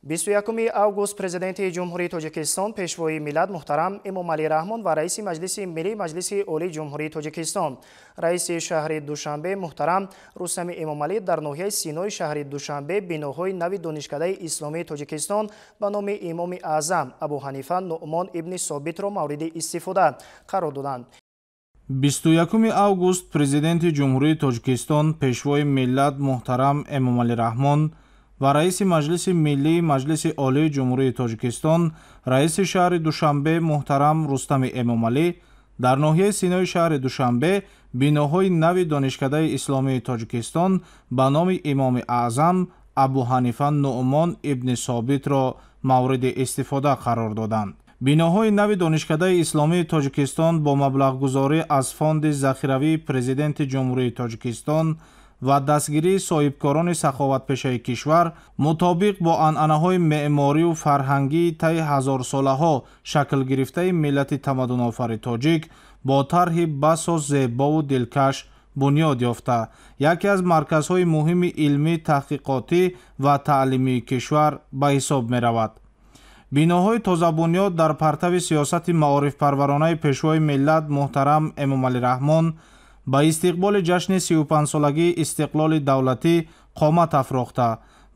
21 август президенти ҷумҳурии Тоҷикистон пешвои миллат муҳтарам Эмомалӣ Раҳмон ва раиси маҷлиси миллии маҷлиси олии ҷумҳурии Тоҷикистон, раиси шаҳри Душанбе муҳтарам Рустами Эмомалӣ дар ноҳияи Синои шаҳри Душанбе биноҳои нави донишкадаи исломии Тоҷикистон ба номи имоми аъзам Абу Ҳанифа Нуъмон ибни Собитро мавриди истифода қарор доданд. 21 август президенти ҷумҳурии Тоҷикистон пешвои миллат муҳтарам Эмомалӣ Раҳмон ва раиси маҷлиси миллии маҷлиси олии ҷумҳурии Тоҷикистон, раиси шаҳри Душанбе муҳтарам Рустами Эмомалӣ дар ноҳияи Синои шаҳри Душанбе биноҳои нави донишкадаи исломии Тоҷикистон ба номи имоми аъзам Абу Ҳанифа Нуъмон ибни Собитро мавриди истифода қарор доданд. биноҳои нави донишкадаи исломии Тоҷикистон бо маблағгузорӣ аз фонди захиравии президенти ҷумҳурии Тоҷикистон ва дастгирии соҳибкорони саховатпешаи кишвар мутобиқ бо анъанаҳои меъморию фарҳангии таи ҳазорсолаҳо шакл гирифтаи миллати тамаддунофари тоҷик бо тарҳи басо зебову дилкаш бунёд ёфта, яке аз марказҳои муҳими илмӣ, таҳқиқотӣ ва таълимии кишвар ба ҳисоб меравад. биноҳои тозабунёд дар партави сиёсати маорифпарваронаи пешвои миллат муҳтарам Эмомалӣ Раҳмон ба истиқболи ҷашни 35-солагии истиқлоли давлатӣ қомат афрохта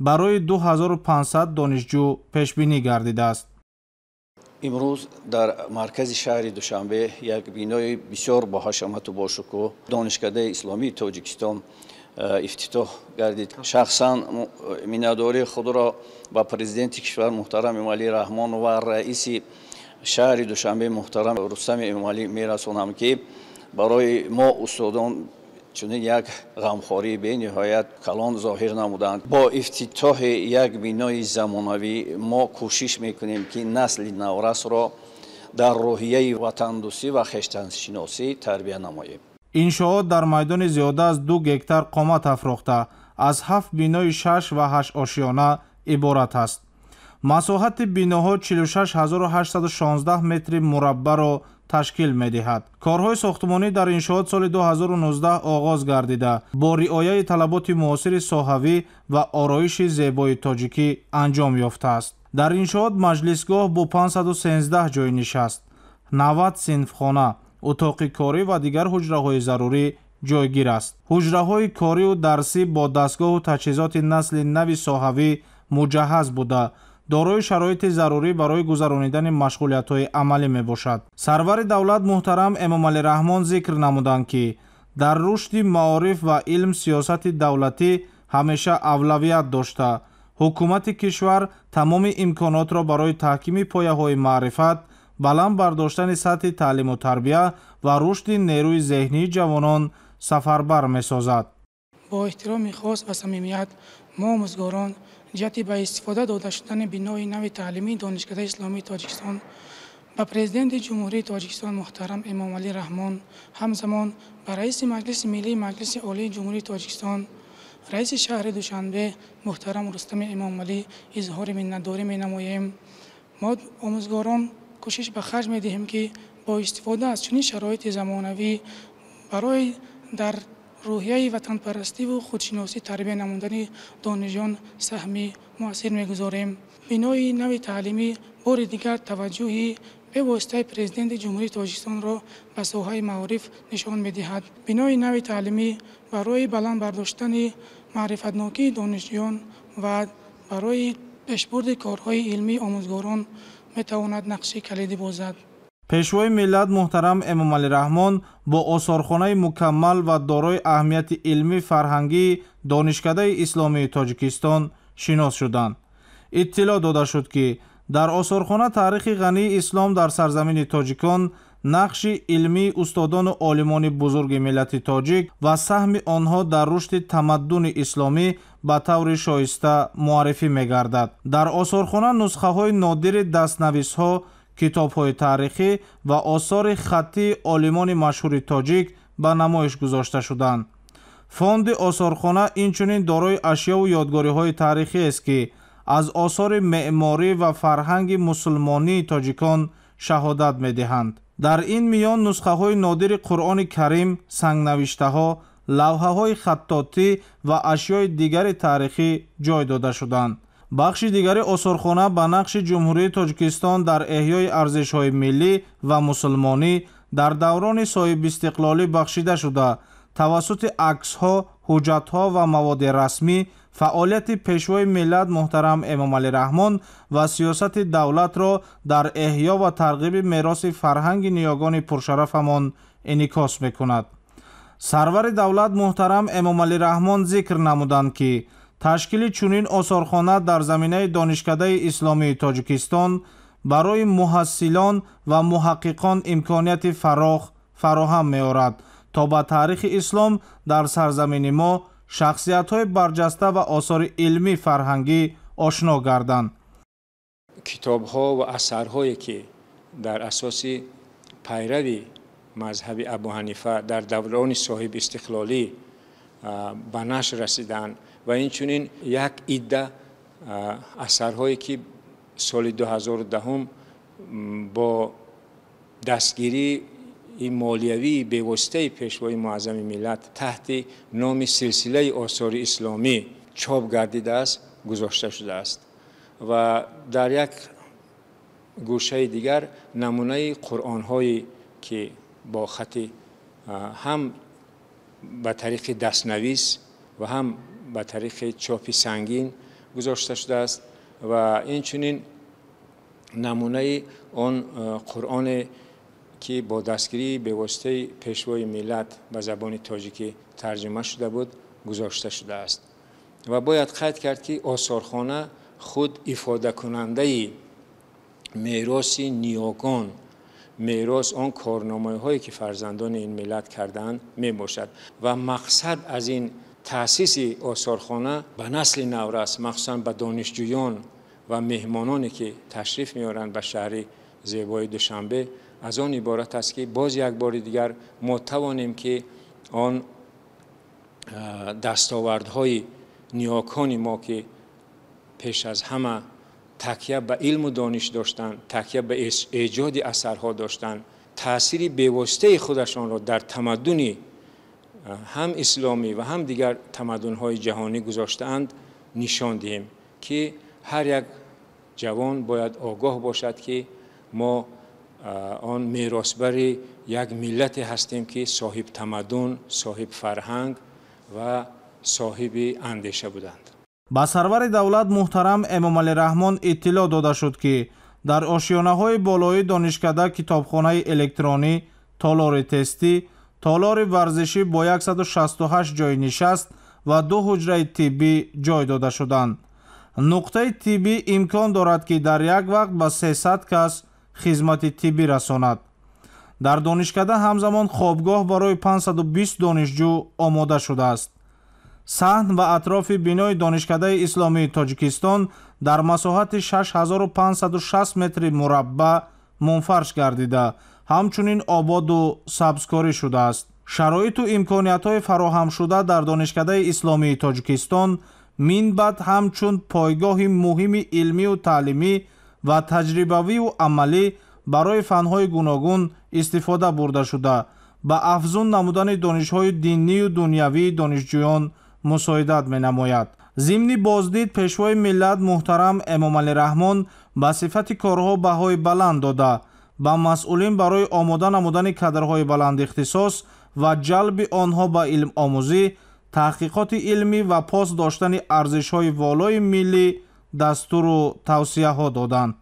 барои 2500 донишҷӯ пешбинӣ гардидааст. имрӯз дар маркази шаҳри Душанбе як бинои бисёр боҳашамату бошукӯҳ донишкадаи исломии Тоҷикистон ифтитоҳ гардид. шахсан миннатдории худро ба президенти кишвар муҳтарам Эмомалӣ Раҳмон ва раиси шаҳри Душанбе муҳтарам Рустами Эмомалӣ мерасонам, ки барои мо устодон чунин як ғамхории бениҳоят калон зоҳир намуданд. бо ифтитоҳи як бинои замонавӣ мо кӯшиш мекунем, ки насли наврасро дар роҳияи ватандӯстӣ ва хештаншиносӣ тарбия намоем. иншоот дар майдони зиёда аз 2 гектар қомат афрохта аз 7 бинои 6 ва 8 ошиёна иборат аст. масоҳати биноҳо 46816 метри мураббаъро ташкил медиҳад. корҳои сохтмонӣ дар иншоот соли 2019 оғоз гардида бо риояи талаботи муосири соҳавӣ ва ороиши зебои тоҷикӣ анҷом ёфтааст. дар иншоот маҷлисгоҳ бо 513 ҷойи нишаст, 90 синфхона, утоқи корӣ ва дигар ҳуҷраҳои зарурӣ ҷойгир аст. ҳуҷраҳои корию дарсӣ бо дастгоҳу таҷҳизоти насли нави соҳавӣ муҷаҳҳаз буда дорои шароити зарурӣ барои гузаронидани машғулиятҳои амалӣ мебошад. сарвари давлат муҳтарам Эмомалӣ Раҳмон зикр намуданд, ки дар рушди маориф ва илм сиёсати давлатӣ ҳамеша авлавият дошта, ҳукумати кишвар тамоми имконотро барои таҳкими пояҳои маърифат, баланд бардоштани сатҳи таълиму тарбия ва рушди нерӯи зеҳнии ҷавонон сафарбар месозад. бо эҳтироми хос ва самимият мо омӯзгорон ҷиҳати ба истифода дода шудани бинои нави таълимии донишкадаи исломии Тоҷикистон ба президенти ҷумҳурии Тоҷикистон муҳтарам Эмомалӣ Раҳмон, ҳамзамон ба раиси маҷлиси миллии маҷлиси олии ҷумҳурии Тоҷикистон, раиси шаҳри Душанбе муҳтарам Рустами Эмомалӣ изҳори миннатдорӣ менамоем. мо омӯзгорон кӯшиш ба харҷ медиҳем, ки бо истифода аз чунин шароити замонавӣ барои дар روحیه وطنپرستی و خودشناسی تربیت نمودنی دانشجویان سهمی مؤثر می‌گذاریم. بنای نوی تعلیمی بار دیگر توجهی به واسطه پرزیدنت جمهوری تاجیکستان را به ساحه معارف نشان می‌دهد. بنای نوی تعلیمی برای بلند برداشتن معرفت‌ناکی دانشجویان و برای پیشبرد کارهای علمی آموزگاران می‌تواند نقش کلیدی بازد. пешвои миллат муҳтарам Эмомалӣ Раҳмон бо осорхонаи мукаммал ва дорои аҳамияти илмӣ фарҳангии донишкадаи исломии Тоҷикистон шинос шуданд. иттилоъ дода шуд, ки дар осорхона таърихи ғании ислом дар сарзамини тоҷикон нақши илмии устодону олимони бузурги миллати тоҷик ва саҳми онҳо дар рушди тамаддуни исломӣ ба таври шоиста муаррифӣ мегардад. дар осорхона нусхаҳои нодири дастнависҳо, китобҳои таърихӣ ва осори хаттии олимони машҳури тоҷик ба намоиш гузошта шуданд. фонди осорхона инчунин дорои ашёву ёдгориҳои таърихиест, ки аз осори меъморӣ ва фарҳанги мусулмонии тоҷикон шаҳодат медиҳанд. дар ин миён нусхаҳои нодири Қуръони Карим, сангнавиштаҳо, лавҳаҳои хаттотӣ ва ашёи дигари таърихӣ ҷой дода шуданд. бахши дигари осорхона ба нақши ҷумҳурии Тоҷикистон дар эҳёи арзишҳои миллӣ ва мусулмонӣ дар даврони соҳибистиқлолӣ бахшида шуда, тавассути аксҳо, ҳуҷҷатҳо ва маводи расмӣ фаъолияти пешвои миллат муҳтарам Эмомалӣ Раҳмон ва сиёсати давлатро дар эҳё ва тарғиби мероси фарҳанги ниёгони пуршарафамон инъикос мекунад. Сарвари давлат муҳтарам Эмомалӣ Раҳмон зикр намуданд ки ташкили чунин осорхона дар заминаи Донишкадаи Исломии Тоҷикистон барои муҳассилон ва муҳаққиқон имконияти фароҳам меорад, то ба таърихи ислом дар сарзамини мо шахсиятҳои барҷаста ва осори илмӣ фарҳангӣ ошно гарданд. китобҳо ва асарҳое ки дар асоси пайрави мазҳаби Абу Ҳанифа дар даврони соҳибистиқлолӣ ба нашр расиданд ва инчунин як идда асарҳое ки соли 2010 бо дастгирии молиявии бевоситаи пешвои муаззами миллат таҳти номи силсилаи осори исломӣ чоп гардидааст, гузошта шудааст. ва дар як гӯшаи дигар намунаи қуръонҳое ки бо хати ҳам ба тариқи дастнавис ва ҳам ба тариқи чопи сангин гузошта шудааст ва инчунин намунаи он қуръоне ки бо дастгирии бевоситаи пешвои миллат ба забони тоҷикӣ тарҷума шуда буд гузошта шудааст. ва бояд қайд кард ки осорхона худ ифодакунандаи мероси ниёгон, мерос он корномаҳое ки фарзандони ин миллат карданд мебошад ва мақсад аз ин таъсиси осорхона ба насли наврас, махсусан ба донишҷӯён ва меҳмононе ки ташриф меоранд ба шаҳри зебои Душанбе аз он иборат аст ки боз як бори дигар мо тавонем ки он дастовардҳои ниёкони мо ки пеш аз ҳама такя ба илму дониш доштанд, такя ба эҷоди асарҳо доштанд, таъсири бевоситаи худашонро дар тамаддуни ҳам исломӣ ва ҳам дигар тамаддунҳои ҷаҳонӣ гузоштаанд, нишон диҳем ки ҳар як ҷавон бояд огоҳ бошад ки мо он меросбари як миллате ҳастем ки соҳиб тамаддун, соҳиб фарҳанг ва соҳиби андеша буданд. ба сарвари давлат муҳтарам Эмомалӣ Раҳмон иттилоъ дода шуд ки дар ошёнаҳои болоии донишкада китобхонаи электронӣ, толори тестӣ, толори варзишӣ бо 168 ҷойи нишаст ва 2 ҳуҷраи тиббӣ ҷой дода шуданд. нуқтаи тиббӣ имкон дорад ки дар як вақт ба 300 кас хизмати тиббӣ расонад. дар донишкада ҳамзамон хобгоҳ барои 520 донишҷӯ омода шудааст. саҳн ва атрофи бинои Донишкадаи Исломии Тоҷикистон дар масоҳати 6560 метри мураббаъ мунфарш гардида, ҳамчунин ободу сабзкорӣ шудааст. шароиту имкониятҳои фароҳамшуда дар Донишкадаи Исломии Тоҷикистон минбаъд ҳамчун пойгоҳи муҳими илмию таълимӣ ва таҷрибавию амалӣ барои фанҳои гуногун истифода бурда шуда, ба афзун намудани донишҳои динию дунявии донишҷӯён мусоидат менамояд. зимни боздид пешвои миллат муҳтарам Эмомалӣ Раҳмон ба сифати корҳо баҳои баланд дода, ба масъулин барои омода намудани кадрҳои баландихтисос ва ҷалби онҳо ба илмомӯзӣ, таҳқиқоти илмӣ ва пос доштани арзишҳои волои миллӣ дастуру тавсияҳо доданд.